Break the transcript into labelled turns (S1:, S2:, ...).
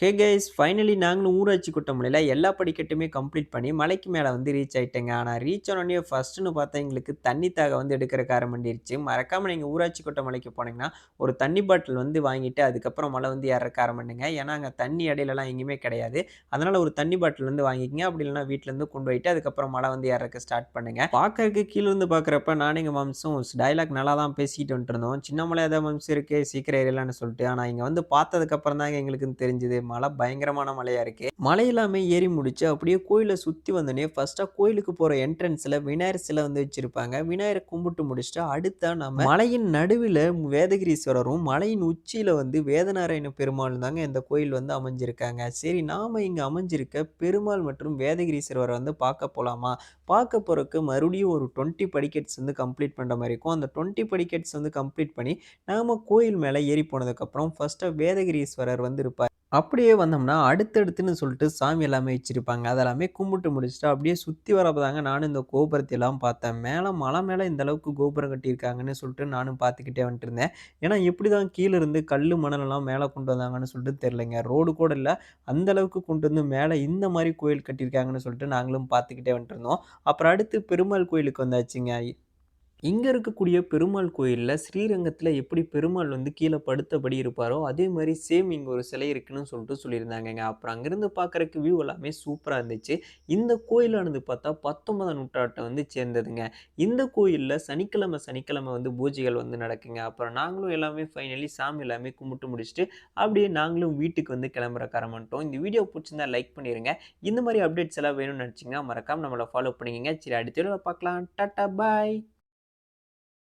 S1: Hey guys finally நாங்களும் ஊராட்சி கூட்டமலையில எல்லா படிக்கட்டுமே கம்ப்ளீட் பண்ணி மலைக்கு மேலே வந்து ரீச் ஆயிட்டேங்க. ஆனால் ரீச் ஆனோடனே ஃபர்ஸ்ட்டுன்னு பார்த்தா எங்களுக்கு தண்ணி தாக வந்து எடுக்கிற காரம் பண்ணிருச்சு. மறக்காமல் நீங்கள் ஊராட்சி கூட்டமலைக்கு போனீங்கன்னா ஒரு தண்ணி பாட்டில் வந்து வாங்கிட்டு அதுக்கப்புறம் மலை வந்து ஏற காரம் பண்ணுங்க. ஏன்னா அங்கே தண்ணி இடையிலலாம் எங்கேயுமே கிடையாது. அதனால் ஒரு தண்ணி பாட்டில் வந்து வாங்கிக்கங்க. அப்படி இல்லைனா வீட்டிலேருந்து கொண்டு போயிட்டு அதுக்கப்புறம் மலை வந்து ஏறக்கு ஸ்டார்ட் பண்ணுங்க. பார்க்கறதுக்கு கீழே இருந்து பார்க்குறப்ப நானும் எங்கள் மாம்சும் டைலாக் நல்லா தான் பேசிக்கிட்டு வந்துட்டு இருந்தோம். சின்ன மலை ஏதாவது மாம்சம் இருக்கு சீக்கிரம் ஏறலான்னு சொல்லிட்டு. ஆனால் இங்கே வந்து பார்த்ததுக்கப்புறம் தாங்க எங்களுக்கு தெரிஞ்சுது மலை பயங்கரமான மலையா இருக்கு. மலை எல்லாமே ஏறி முடிச்சு அப்படியே கோயில சுத்தி வந்தோனே ஃபர்ஸ்ட்டா கோயிலுக்கு போற என்ட்ரன்ஸ்ல விநாயகர் சிலை வந்து வச்சிருப்பாங்க. விநாயகரை கும்பிட்டு முடிச்சுட்டு அடுத்தா நம்ம மலையின் நடுவில வேதகிரீஸ்வரரும் மலையின் உச்சியில வந்து வேதநாராயண பெருமாள் தாங்க இந்த கோயில் வந்து அமைஞ்சிருக்காங்க. சரி நாம இங்க அமைஞ்சிருக்க பெருமாள் மற்றும் வேதகிரீஸ்வரரை வந்து பார்க்க போலாமா? பார்க்க போறதுக்கு மறுபடியும் ஒரு 20 படிக்கட்ஸ் வந்து கம்ப்ளீட் பண்ற மாதிரி இருக்கும். அந்த 20 படிக்கட்ஸ் வந்து கம்ப்ளீட் பண்ணி நாம கோயில் மேல ஏறி போனதுக்கப்புறம் ஃபர்ஸ்ட்டா வேதகிரீஸ்வரர் வந்து இருப்பார். அப்படியே வந்தோம்னா, அடுத்தடுத்துன்னு சொல்லிட்டு சாமி எல்லாமே வச்சிருப்பாங்க. அதெல்லாமே கும்பிட்டு முடிச்சுட்டு, அப்படியே சுத்தி வரப்ப தாங்க நானும் இந்த கோபுரத்த எல்லாம் பார்த்தேன். மேல மலை மேல இந்த அளவுக்கு கோபுரம் கட்டியிருக்காங்கன்னு சொல்லிட்டு நானும் பார்த்துக்கிட்டே வந்துட்டுருந்தேன். ஏன்னா, எப்படி தான் கீழ இருந்து கல்லு, மணலெல்லாம் மேல கொண்டு வந்தாங்கன்னு சொல்லிட்டு தெரியலங்க. ரோடு கூட இல்ல. அந்த அளவுக்கு கொண்டு வந்து மேல இந்த மாரி கோயில் கட்டியிருக்காங்கன்னு சொல்லிட்டு நாங்களும் பார்த்துக்கிட்டே வந்துட்டுருந்தோம். அப்புறம் அடுத்து பெருமாள் கோயிலுக்கு வந்தாச்சுங்க. இங்க இருக்கக்கூடிய பெருமாள் கோயில்ல ஸ்ரீரங்கத்துல எப்படி பெருமாள் வந்து கீழ படுத்தபடி இருப்பாரோ, அதே மாரி சேம் இங்க ஒரு சிலை இருக்குன்னு சொல்லிட்டு சொல்லியிருந்தாங்கங்க. அப்புறம் அங்கிருந்து பார்க்கறக்கு வியூ எல்லாமே சூப்பரா இருந்துச்சு. இந்த கோயிலானது பார்த்தா 19ஆம் நூற்றாண்ட வந்து சேர்ந்ததுங்க. இந்த கோயில்ல சனிக்கிழமை, சனிக்கிழமை வந்து பூஜைகள் வந்து நடக்குங்க. அப்புறம் நாங்களும் எல்லாமே ஃபைனலி சாமி எல்லாமே கும்பிட்டு முடிச்சுட்டு, அப்படியே நாங்களும் வீட்டுக்கு வந்து கிளம்புற வந்துட்டோம். இந்த வீடியோ புடிச்சிருந்தா லைக் பண்ணிருங்க. இந்த மாரி அப்டேட்ஸ் எல்லாம் வேணும்னு நினைச்சீங்கன்னா, மறக்காம நம்மள ஃபாலோ பண்ணிக்கங்க. சரி அடுத்த வீடியோல பார்க்கலாம். டாட்டா பாய்.